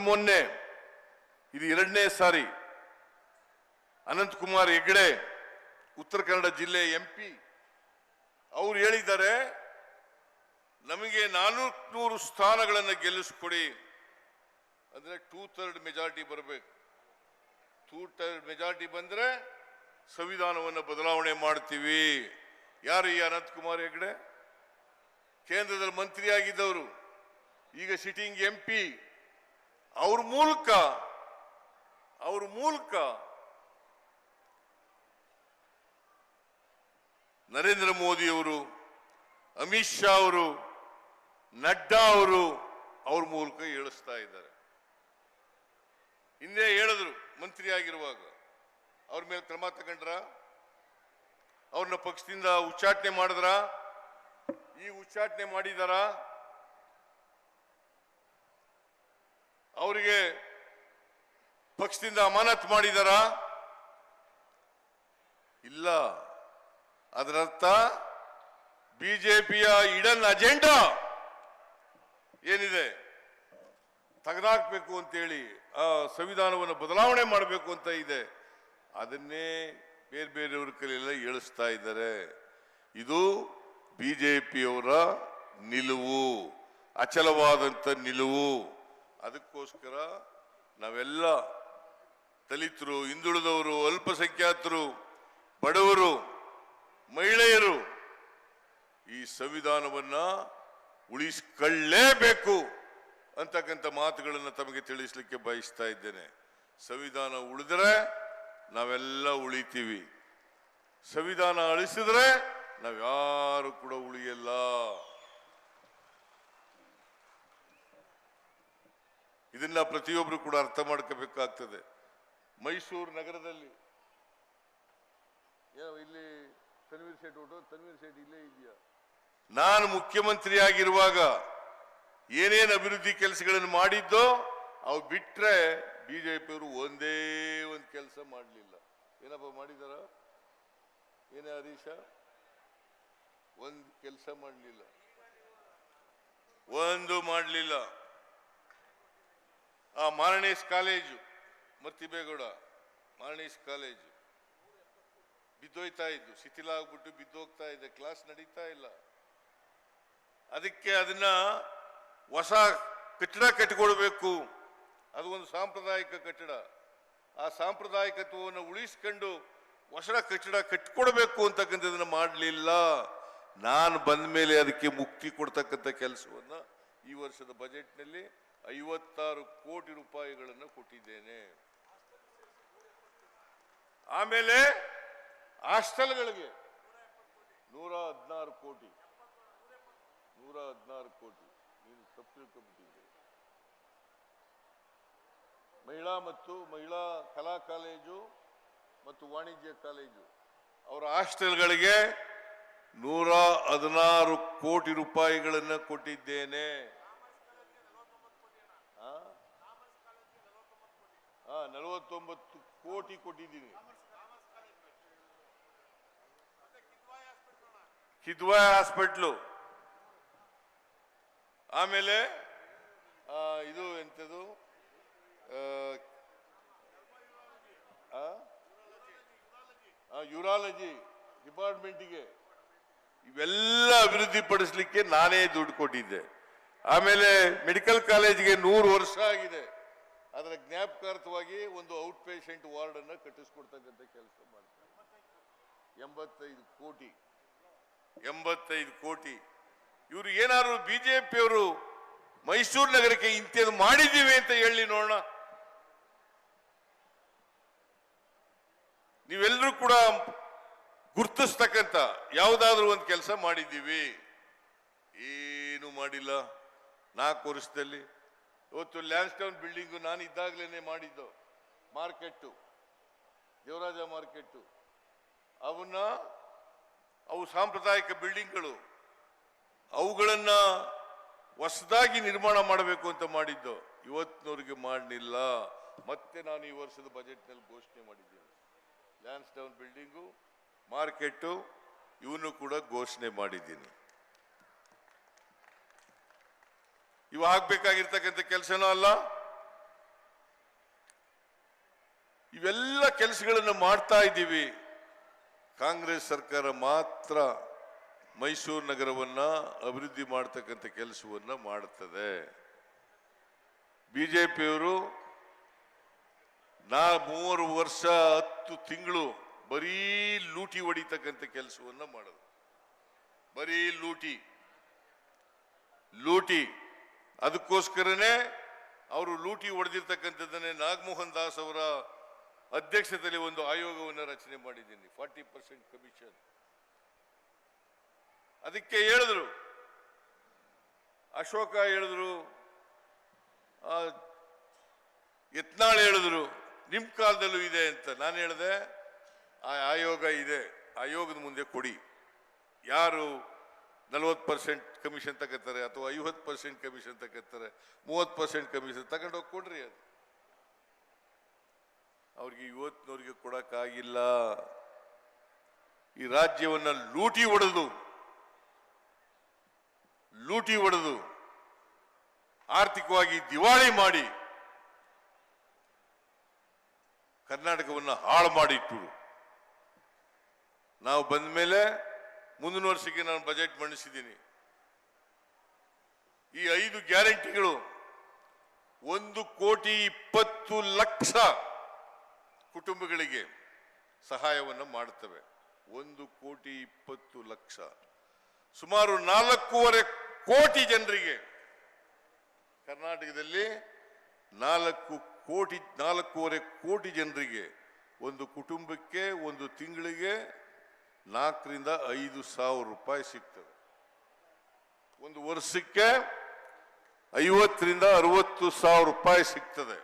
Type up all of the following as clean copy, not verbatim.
ಮೊನ್ನೆ ಇದು ಎರಡನೇ ಸಾರಿ ಅನಂತಕುಮಾರ್ ಹೆಗಡೆ ಉತ್ತರ ಕನ್ನಡ ಜಿಲ್ಲೆ ಎಂಪಿ ಅವರು ಹೇಳಿದ್ದಾರೆ, ನಮಗೆ 400 ಸ್ಥಾನಗಳನ್ನು ಗೆಲ್ಲಿಸ್ಕೊಡಿ, ಅಂದ್ರೆ 2/3 ಮೆಜಾರಿಟಿ ಬರಬೇಕು. 2/3 ಮೆಜಾರಿಟಿ ಬಂದ್ರೆ ಸಂವಿಧಾನವನ್ನು ಬದಲಾವಣೆ ಮಾಡ್ತೀವಿ. ಯಾರು ಈ ಅನಂತಕುಮಾರ್ ಹೆಗಡೆ? ಕೇಂದ್ರದಲ್ಲಿ ಮಂತ್ರಿಯಾಗಿದ್ದವರು, ಈಗ ಸಿಟ್ಟಿಂಗ್ ಎಂಪಿ. ಅವ್ರ ಮೂಲಕ ನರೇಂದ್ರ ಮೋದಿ ಅವರು, ಅಮಿತ್ ಶಾ ಅವರು, ನಡ್ಡಾ ಅವರು ಅವ್ರ ಮೂಲಕ ಹೇಳಿಸ್ತಾ ಇದ್ದಾರೆ. ಹಿಂದೆ ಹೇಳಿದ್ರು ಮಂತ್ರಿ ಆಗಿರುವಾಗ, ಅವ್ರ ಮೇಲೆ ಕ್ರಮ ತಗೊಂಡ್ರ? ಅವ್ರನ್ನ ಪಕ್ಷದಿಂದ ಉಚ್ಚಾಟನೆ ಮಾಡಿದ್ರ? ಈ ಉಚ್ಚಾಟನೆ ಮಾಡಿದಾರ? ಅವರಿಗೆ ಪಕ್ಷದಿಂದ ಅಮಾನತ್ ಮಾಡಿದಾರ? ಇಲ್ಲ. ಅದರರ್ಥ ಬಿಜೆಪಿಯ ಇಡನ್ ಅಜೆಂಡಾ ಏನಿದೆ, ತೆಗೆದಾಕ್ಬೇಕು ಅಂತೇಳಿ, ಆ ಸಂವಿಧಾನವನ್ನು ಬದಲಾವಣೆ ಮಾಡಬೇಕು ಅಂತ ಇದೆ, ಅದನ್ನೇ ಬೇರೆ ಬೇರೆಯವ್ರ ಕೈಲೆಲ್ಲ ಹೇಳಿಸ್ತಾ ಇದ್ದಾರೆ. ಇದು ಬಿಜೆಪಿಯವರ ನಿಲುವು, ಅಚಲವಾದಂಥ ನಿಲುವು. ಅದಕ್ಕೋಸ್ಕರ ನಾವೆಲ್ಲ ದಲಿತರು, ಹಿಂದುಳಿದವರು, ಅಲ್ಪಸಂಖ್ಯಾತರು, ಬಡವರು, ಮಹಿಳೆಯರು ಈ ಸಂವಿಧಾನವನ್ನ ಉಳಿಸಿಕೊಳ್ಳಲೇಬೇಕು ಅಂತಕ್ಕಂಥ ಮಾತುಗಳನ್ನು ತಮಗೆ ತಿಳಿಸಲಿಕ್ಕೆ ಬಯಸ್ತಾ ಇದ್ದೇನೆ. ಸಂವಿಧಾನ ಉಳಿದ್ರೆ ನಾವೆಲ್ಲ ಉಳಿತೀವಿ, ಸಂವಿಧಾನ ಅಳಿಸಿದ್ರೆ ನಾವ್ಯಾರು ಕೂಡ ಉಳಿಯಲ್ಲ. ಇದನ್ನ ಪ್ರತಿಯೊಬ್ಬರು ಕೂಡ ಅರ್ಥ ಮಾಡ್ಕೋಬೇಕಾಗ್ತದೆ. ಮೈಸೂರು ನಗರದಲ್ಲಿ ಇಲ್ಲಿ ತನ್ವೀರ್ ಸೇಠ್ ಇಲ್ಲೇ ಇದೆಯಾ? ನಾನು ಮುಖ್ಯಮಂತ್ರಿ ಆಗಿರುವಾಗ ಏನೇನು ಅಭಿವೃದ್ಧಿ ಕೆಲಸಗಳನ್ನು ಮಾಡಿದ್ದೋ ಅವು ಬಿಟ್ರೆ ಬಿಜೆಪಿಯವರು ಒಂದೇ ಒಂದು ಕೆಲಸ ಮಾಡಲಿಲ್ಲ. ಏನಪ್ಪ ಮಾಡಿದಾರ? ಏನೇ ಹರೀಶ? ಒಂದು ಕೆಲಸ ಮಾಡಲಿಲ್ಲ, ಒಂದು ಮಾಡಲಿಲ್ಲ. ಆ ಮಾರಣೇಶ್ ಕಾಲೇಜು, ಮರ್ತಿಬೇಗೌಡ ಮಾರಣೇಶ್ ಕಾಲೇಜು ಬಿದ್ದೋಯ್ತಾ ಇದ್ದು, ಶಿಥಿಲ ಆಗ್ಬಿಟ್ಟು ಬಿದ್ದೋಗ್ತಾ ಇದೆ, ಕ್ಲಾಸ್ ನಡೀತಾ ಇಲ್ಲ. ಅದಕ್ಕೆ ಅದನ್ನ ಹೊಸ ಕಟ್ಟಡ ಕಟ್ಟಿಕೊಳ್ಬೇಕು. ಅದು ಒಂದು ಸಾಂಪ್ರದಾಯಿಕ ಕಟ್ಟಡ. ಆ ಸಾಂಪ್ರದಾಯಿಕತ್ವವನ್ನು ಉಳಿಸ್ಕೊಂಡು ಹೊಸ ಕಟ್ಟಡ ಕಟ್ಟಿಕೊಡ್ಬೇಕು ಅಂತಕ್ಕಂಥದನ್ನ ಮಾಡಲಿಲ್ಲ. ನಾನು ಬಂದ ಮೇಲೆ ಅದಕ್ಕೆ ಮುಕ್ತಿ ಕೊಡ್ತಕ್ಕಂಥ ಕೆಲಸವನ್ನ ಈ ವರ್ಷದ ಬಜೆಟ್ನಲ್ಲಿ 56 ಕೋಟಿ ರೂಪಾಯಿಗಳನ್ನು ಕೊಟ್ಟಿದ್ದೇನೆ. ಆಮೇಲೆ ಹಾಸ್ಟೆಲ್ಗಳಿಗೆ 116 ಕೋಟಿ. ನೀನು ತಪ್ಪು ತಿಳ್ಕೊಂಡ್ಬಿಟ್ಟಿದ್ದೆ. ಮಹಿಳಾ ಕಲಾ ಕಾಲೇಜು ಮತ್ತು ವಾಣಿಜ್ಯ ಕಾಲೇಜು ಅವರ ಹಾಸ್ಟೆಲ್ಗಳಿಗೆ 116 ಕೋಟಿ ರೂಪಾಯಿಗಳನ್ನು ಕೊಟ್ಟಿದ್ದೇನೆ. 49 ಕೋಟಿ ಕೊಟ್ಟಿದ್ದೀನಿ. ಕಿದ್ವಾಯ್ ಹಾಸ್ಪಿಟ್ಲು, ಆಮೇಲೆ ಇದು ಎಂಥದ್ದು ಯೂರಾಲಜಿ ಡಿಪಾರ್ಟ್ಮೆಂಟಿಗೆ, ಇವೆಲ್ಲ ಅಭಿವೃದ್ಧಿ ಪಡಿಸಲಿಕ್ಕೆ ನಾನೇ ದುಡ್ಡು ಕೊಟ್ಟಿದ್ದೆ. ಆಮೇಲೆ ಮೆಡಿಕಲ್ ಕಾಲೇಜಿಗೆ 100 ವರ್ಷ ಆಗಿದೆ, ಅದರ ಜ್ಞಾಪಕಾರ್ಥವಾಗಿ ಒಂದು ಔಟ್ ಪೇಷಂಟ್ ವಾರ್ಡ್ ಅನ್ನು ಕಟ್ಟಿಸ್ಕೊಡ್ತಕ್ಕಂಥ ಕೆಲಸ ಮಾಡ್ತಾರೆ. 85 ಕೋಟಿ. ಇವರು ಏನಾದ್ರು ಬಿಜೆಪಿಯವರು ಮೈಸೂರು ನಗರಕ್ಕೆ ಇಂಥದ್ದು ಮಾಡಿದ್ದೀವಿ ಅಂತ ಹೇಳಿ ನೋಡೋಣ. ನೀವೆಲ್ಲರೂ ಕೂಡ ಗುರ್ತಿಸ್ತಕ್ಕಂಥ ಯಾವುದಾದ್ರೂ ಒಂದು ಕೆಲಸ ಮಾಡಿದ್ದೀವಿ? ಏನು ಮಾಡಿಲ್ಲ 4 ವರ್ಷದಲ್ಲಿ. ಇವತ್ತು ಲ್ಯಾನ್ಸ್ಟೌನ್ ಬಿಲ್ಡಿಂಗು ನಾನು ಇದ್ದಾಗಲೇ ಮಾಡಿದ್ದು, ಮಾರ್ಕೆಟ್ಟು, ದೇವರಾಜ ಮಾರ್ಕೆಟ್ಟು, ಅವು ಸಾಂಪ್ರದಾಯಿಕ ಬಿಲ್ಡಿಂಗ್ಗಳು, ಅವುಗಳನ್ನ ಹೊಸದಾಗಿ ನಿರ್ಮಾಣ ಮಾಡಬೇಕು ಅಂತ ಮಾಡಿದ್ದು. ಇವತ್ತಿನವರೆಗೆ ಮಾಡಲಿಲ್ಲ. ಮತ್ತೆ ನಾನು ಈ ವರ್ಷದ ಬಜೆಟ್ನಲ್ಲಿ ಘೋಷಣೆ ಮಾಡಿದ್ದೇನೆ, ಲ್ಯಾನ್ಸ್ಡೌನ್ ಬಿಲ್ಡಿಂಗು, ಮಾರ್ಕೆಟ್ಟು ಇವನ್ನು ಕೂಡ ಘೋಷಣೆ ಮಾಡಿದ್ದೀನಿ. ಇವು ಆಗ್ಬೇಕಾಗಿರ್ತಕ್ಕಂಥ ಕೆಲಸನೂ ಅಲ್ಲ. ಇವೆಲ್ಲ ಕೆಲಸಗಳನ್ನು ಮಾಡ್ತಾ ಇದ್ದೀವಿ. ಕಾಂಗ್ರೆಸ್ ಸರ್ಕಾರ ಮಾತ್ರ ಮೈಸೂರು ನಗರವನ್ನ ಅಭಿವೃದ್ಧಿ ಮಾಡತಕ್ಕಂಥ ಕೆಲಸವನ್ನ ಮಾಡುತ್ತದೆ. ಬಿಜೆಪಿಯವರು 3 ವರ್ಷ 10 ತಿಂಗಳು ಬರೀ ಲೂಟಿ ಹೊಡಿತಕ್ಕಂಥ ಕೆಲಸವನ್ನ ಮಾಡೋದು. ಬರೀ ಲೂಟಿ. ಅದಕ್ಕೋಸ್ಕರನೇ ಅವರು ಲೂಟಿ ಹೊಡೆದಿರ್ತಕ್ಕಂಥದ್ದನ್ನೇ ನಾಗಮೋಹನ್ ದಾಸ್ ಅವರ ಅಧ್ಯಕ್ಷತೆಯಲ್ಲಿ ಒಂದು ಆಯೋಗವನ್ನು ರಚನೆ ಮಾಡಿದ್ದೀನಿ. 40% ಕಮಿಷನ್. ಅದಕ್ಕೆ ಹೇಳಿದ್ರು, ಅಶೋಕ ಹೇಳಿದ್ರು, ಯತ್ನಾಳ್ ಹೇಳಿದ್ರು, ನಿಮ್ ಕಾಲದಲ್ಲೂ ಇದೆ ಅಂತ. ನಾನು ಹೇಳಿದೆ, ಆ ಆಯೋಗ ಇದೆ, ಆಯೋಗದ ಮುಂದೆ ಕೊಡಿ. ಯಾರು 40% ಕಮಿಷನ್ ತಗೋತಾರೆ ಅಥವಾ 50% ಕಮಿಷನ್ ತಗೋತಾರೆ, 30% ಕಮಿಷನ್ ತಗೊಂಡೋಗಿ ಕೊಡ್ರಿ. ಅದು ಅವ್ರಿಗೆ ಇವತ್ತಿನವ್ರಿಗೆ ಕೊಡಕ್ಕಾಗಿಲ್ಲ. ಈ ರಾಜ್ಯವನ್ನ ಲೂಟಿ ಹೊಡೆದು ಆರ್ಥಿಕವಾಗಿ ದಿವಾಳಿ ಮಾಡಿ ಕರ್ನಾಟಕವನ್ನು ಹಾಳು ಮಾಡಿಟ್ಟು. ನಾವು ಬಂದ ಮೇಲೆ ಮುಂದಿನ ವರ್ಷಕ್ಕೆ ನಾನು ಬಜೆಟ್ ಮಂಡಿಸಿದ್ದೀನಿ. ಈ 5 ಗ್ಯಾರಂಟಿಗಳು 1,20,00,000 ಕುಟುಂಬಗಳಿಗೆ ಸಹಾಯವನ್ನು ಮಾಡುತ್ತವೆ. 1,20,00,000 ಸುಮಾರು 4.25 ಕೋಟಿ ಜನರಿಗೆ ಕರ್ನಾಟಕದಲ್ಲಿ 4.25 ಕೋಟಿ ಜನರಿಗೆ ಒಂದು ಕುಟುಂಬಕ್ಕೆ ಒಂದು ತಿಂಗಳಿಗೆ 4,000 ರಿಂದ 5,000 ರೂಪಾಯಿ ಸಿಗ್ತದೆ. ಒಂದು ವರ್ಷಕ್ಕೆ 50,000 ರಿಂದ 60,000 ರೂಪಾಯಿ ಸಿಗ್ತದೆ.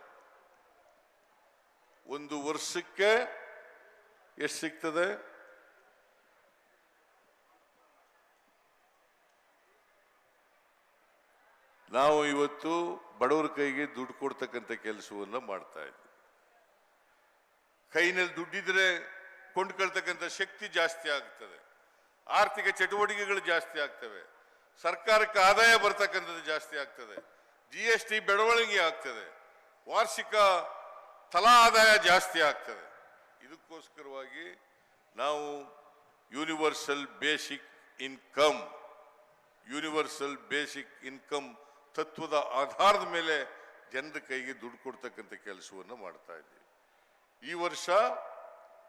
ಒಂದು ವರ್ಷಕ್ಕೆ ಎಷ್ಟು ಸಿಗ್ತದೆ? ನಾವು ಇವತ್ತು ಬಡವರ ಕೈಗೆ ದುಡ್ಡು ಕೊಡ್ತಕ್ಕಂಥ ಕೆಲಸವನ್ನು ಮಾಡ್ತಾ ಇದ್ದೀವಿ. ಕೈನಲ್ಲಿ ದುಡ್ಡಿದ್ರೆ ಕೊಂಡ್ಕೊಳ್ತಕ್ಕಂಥ ಶಕ್ತಿ ಜಾಸ್ತಿ ಆಗ್ತದೆ, ಆರ್ಥಿಕ ಚಟುವಟಿಕೆಗಳು ಜಾಸ್ತಿ ಆಗ್ತವೆ, ಸರ್ಕಾರಕ್ಕೆ ಆದಾಯ ಬರ್ತಕ್ಕಂಥದ್ದು ಜಾಸ್ತಿ ಆಗ್ತದೆ, GST ಬೆಳವಣಿಗೆ ಆಗ್ತದೆ, ವಾರ್ಷಿಕ ತಲಾ ಆದಾಯ ಜಾಸ್ತಿ ಆಗ್ತದೆ. ಇದಕ್ಕೋಸ್ಕರವಾಗಿ ನಾವು ಯೂನಿವರ್ಸಲ್ ಬೇಸಿಕ್ ಇನ್ಕಮ್ ತತ್ವದ ಆಧಾರದ ಮೇಲೆ ಜನರ ಕೈಗೆ ದುಡ್ಡು ಕೊಡ್ತಕ್ಕಂಥ ಕೆಲಸವನ್ನು ಮಾಡ್ತಾ ಇದ್ದೀವಿ. ಈ ವರ್ಷ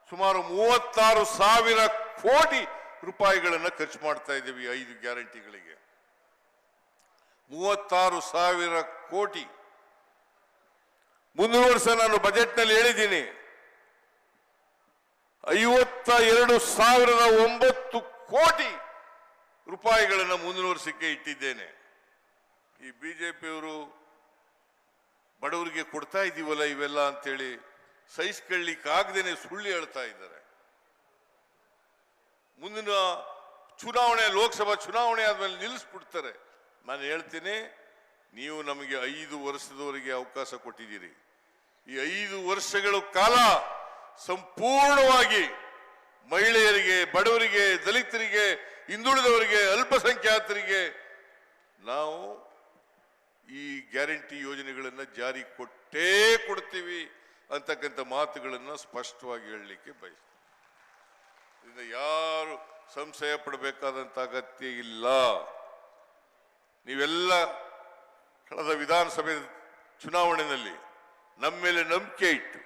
ಸುಮಾರು 36,000 ಕೋಟಿ ರೂಪಾಯಿಗಳನ್ನು ಖರ್ಚು ಮಾಡ್ತಾ ಇದ್ದೀವಿ 5 ಗ್ಯಾರಂಟಿಗಳಿಗೆ. 36,000 ಕೋಟಿ. ಮುಂದಿನ ವರ್ಷ ನಾನು ಬಜೆಟ್ನಲ್ಲಿ ಹೇಳಿದ್ದೀನಿ, 52,009 ಕೋಟಿ ರೂಪಾಯಿಗಳನ್ನು ಮುಂದಿನ ವರ್ಷಕ್ಕೆ ಇಟ್ಟಿದ್ದೇನೆ. ಈ ಬಿಜೆಪಿಯವರು ಬಡವರಿಗೆ ಕೊಡ್ತಾ ಇದ್ದೀವಲ್ಲ ಇವೆಲ್ಲ ಅಂತೇಳಿ ಸಹಿಸ್ಕೊಳ್ಳಿಕ್ಕಾಗದೇನೆ ಸುಳ್ಳು ಹೇಳ್ತಾ ಇದ್ದಾರೆ. ಮುಂದಿನ ಚುನಾವಣೆ, ಲೋಕಸಭಾ ಚುನಾವಣೆ ಆದ್ಮೇಲೆ ನಿಲ್ಲಿಸ್ಬಿಡ್ತಾರೆ. ನಾನು ಹೇಳ್ತೀನಿ, ನೀವು ನಮಗೆ 5 ವರ್ಷದವರೆಗೆ ಅವಕಾಶ ಕೊಟ್ಟಿದ್ದೀರಿ. ಈ 5 ವರ್ಷಗಳ ಕಾಲ ಸಂಪೂರ್ಣವಾಗಿ ಮಹಿಳೆಯರಿಗೆ, ಬಡವರಿಗೆ, ದಲಿತರಿಗೆ, ಹಿಂದುಳಿದವರಿಗೆ, ಅಲ್ಪಸಂಖ್ಯಾತರಿಗೆ ನಾವು ಈ ಗ್ಯಾರಂಟಿ ಯೋಜನೆಗಳನ್ನು ಜಾರಿ ಕೊಟ್ಟೇ ಕೊಡ್ತೀವಿ ಅಂತಕ್ಕಂಥ ಮಾತುಗಳನ್ನು ಸ್ಪಷ್ಟವಾಗಿ ಹೇಳಲಿಕ್ಕೆ ಬಯಸ್ತೀನಿ. ಇದರಿಂದ ಯಾರು ಸಂಶಯ ಪಡಬೇಕಾದಂತ ಅಗತ್ಯ ಇಲ್ಲ. ನೀವೆಲ್ಲ ಕಳೆದ ವಿಧಾನಸಭೆ ಚುನಾವಣೆಯಲ್ಲಿ ನಮ್ಮ ಮೇಲೆ ನಂಬಿಕೆ ಇಟ್ಟು,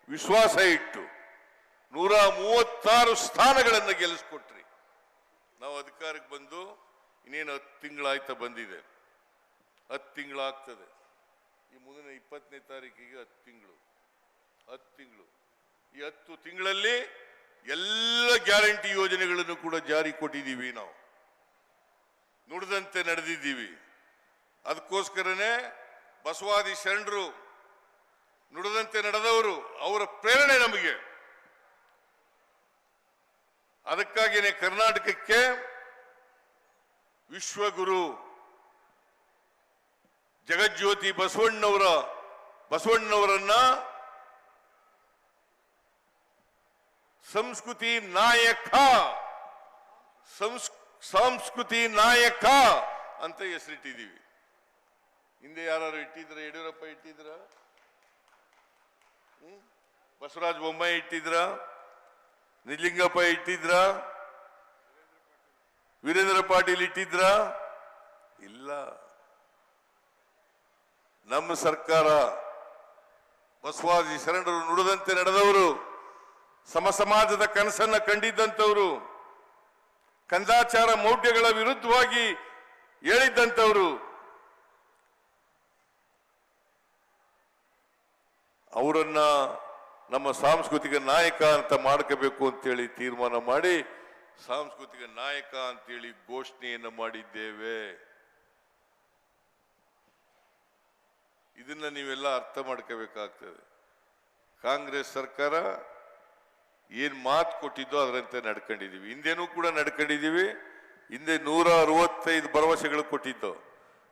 ವಿಶ್ವಾಸ ಇಟ್ಟು 136 ಸ್ಥಾನಗಳನ್ನು ಗೆಲ್ಲಿಸ್ಕೊಟ್ರಿ. ನಾವು ಅಧಿಕಾರಕ್ಕೆ ಬಂದು ಇನ್ನೇನು 10 ತಿಂಗಳಾಯ್ತಾ ಬಂದಿದೆ. 10 ತಿಂಗಳಾಗ್ತದೆ. ಈ ಮುಂದಿನ 20ನೇ ತಾರೀಕಿಗೆ 10 ತಿಂಗಳು. ಈ 10 ತಿಂಗಳಲ್ಲಿ ಎಲ್ಲ ಗ್ಯಾರಂಟಿ ಯೋಜನೆಗಳನ್ನು ಕೂಡ ಜಾರಿ ಕೊಟ್ಟಿದ್ದೀವಿ. ನಾವು ನುಡಿದಂತೆ ನಡೆದಿದ್ದೀವಿ. ಅದಕ್ಕೋಸ್ಕರನೇ ಬಸವಾದಿ ಶರಣರು ನುಡಿದಂತೆ ನಡೆದವರು, ಅವರ ಪ್ರೇರಣೆ ನಮಗೆ. ಅದಕ್ಕಾಗಿಯೇ ಕರ್ನಾಟಕಕ್ಕೆ ವಿಶ್ವಗುರು ಜಗಜ್ಯೋತಿ ಬಸವಣ್ಣವರನ್ನ ಸಂಸ್ಕೃತಿ ನಾಯಕ ಅಂತ ಹೆಸರಿಟ್ಟಿದ್ದೀವಿ. ಹಿಂದೆ ಯಾರು ಇಟ್ಟಿದ್ರ? ಯಡಿಯೂರಪ್ಪ ಇಟ್ಟಿದ್ರ? ಬಸವರಾಜ ಬೊಮ್ಮಾಯಿ ಇಟ್ಟಿದ್ರ, ನಿಜಲಿಂಗಪ್ಪ ಇಟ್ಟಿದ್ರ, ವೀರೇಂದ್ರ ಪಾಟೀಲ್ ಇಟ್ಟಿದ್ರ? ಇಲ್ಲ. ನಮ್ಮ ಸರ್ಕಾರ ಬಸವಾದಿ ಶರಣರು ನುಡಿದಂತೆ ನಡೆದವರು, ಸಮಾಜದ ಕನಸನ್ನ ಕಂಡಿದ್ದಂಥವರು, ಕಂದಾಚಾರ ಮೌಢ್ಯಗಳ ವಿರುದ್ಧವಾಗಿ ಹೇಳಿದ್ದಂಥವರು. ಅವರನ್ನ ನಮ್ಮ ಸಾಂಸ್ಕೃತಿಕ ನಾಯಕ ಅಂತ ಮಾಡ್ಕೋಬೇಕು ಅಂತೇಳಿ ತೀರ್ಮಾನ ಮಾಡಿ ಸಾಂಸ್ಕೃತಿಕ ನಾಯಕ ಅಂತೇಳಿ ಘೋಷಣೆಯನ್ನು ಮಾಡಿದ್ದೇವೆ. ಇದನ್ನ ನೀವೆಲ್ಲ ಅರ್ಥ ಮಾಡ್ಕೋಬೇಕಾಗ್ತದೆ. ಕಾಂಗ್ರೆಸ್ ಸರ್ಕಾರ ಏನ್ ಮಾತು ಕೊಟ್ಟಿದ್ದೋ ಅದರಂತೆ ನಡ್ಕೊಂಡಿದೀವಿ. ಹಿಂದೆನೂ ಕೂಡ ನಡ್ಕೊಂಡಿದೀವಿ. ಹಿಂದೆ 165 ಭರವಸೆಗಳು ಕೊಟ್ಟಿದ್ದು,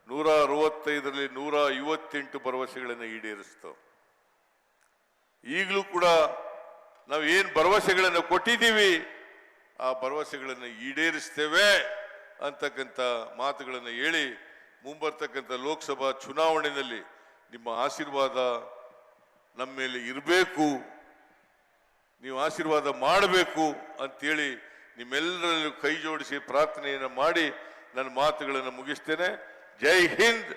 165ರಲ್ಲಿ 158 ಭರವಸೆಗಳನ್ನು ಈಡೇರಿಸ್ತು. ಈಗಲೂ ಕೂಡ ನಾವು ಏನ್ ಭರವಸೆಗಳನ್ನು ಕೊಟ್ಟಿದ್ದೀವಿ ಆ ಭರವಸೆಗಳನ್ನು ಈಡೇರಿಸ್ತೇವೆ ಅಂತಕ್ಕಂಥ ಮಾತುಗಳನ್ನು ಹೇಳಿ ಮುಂಬರ್ತಕ್ಕಂಥ ಲೋಕಸಭಾ ಚುನಾವಣೆಯಲ್ಲಿ ನಿಮ್ಮ ಆಶೀರ್ವಾದ ನಮ್ಮ ಮೇಲೆ ಇರಬೇಕು, ನೀವು ಆಶೀರ್ವಾದ ಮಾಡಬೇಕು ಅಂತೇಳಿ ನಿಮ್ಮೆಲ್ಲರಲ್ಲೂ ಕೈ ಜೋಡಿಸಿ ಪ್ರಾರ್ಥನೆಯನ್ನು ಮಾಡಿ ನನ್ನ ಮಾತುಗಳನ್ನು ಮುಗಿಸ್ತೇನೆ. ಜೈ ಹಿಂದ್,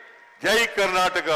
ಜೈ ಕರ್ನಾಟಕ.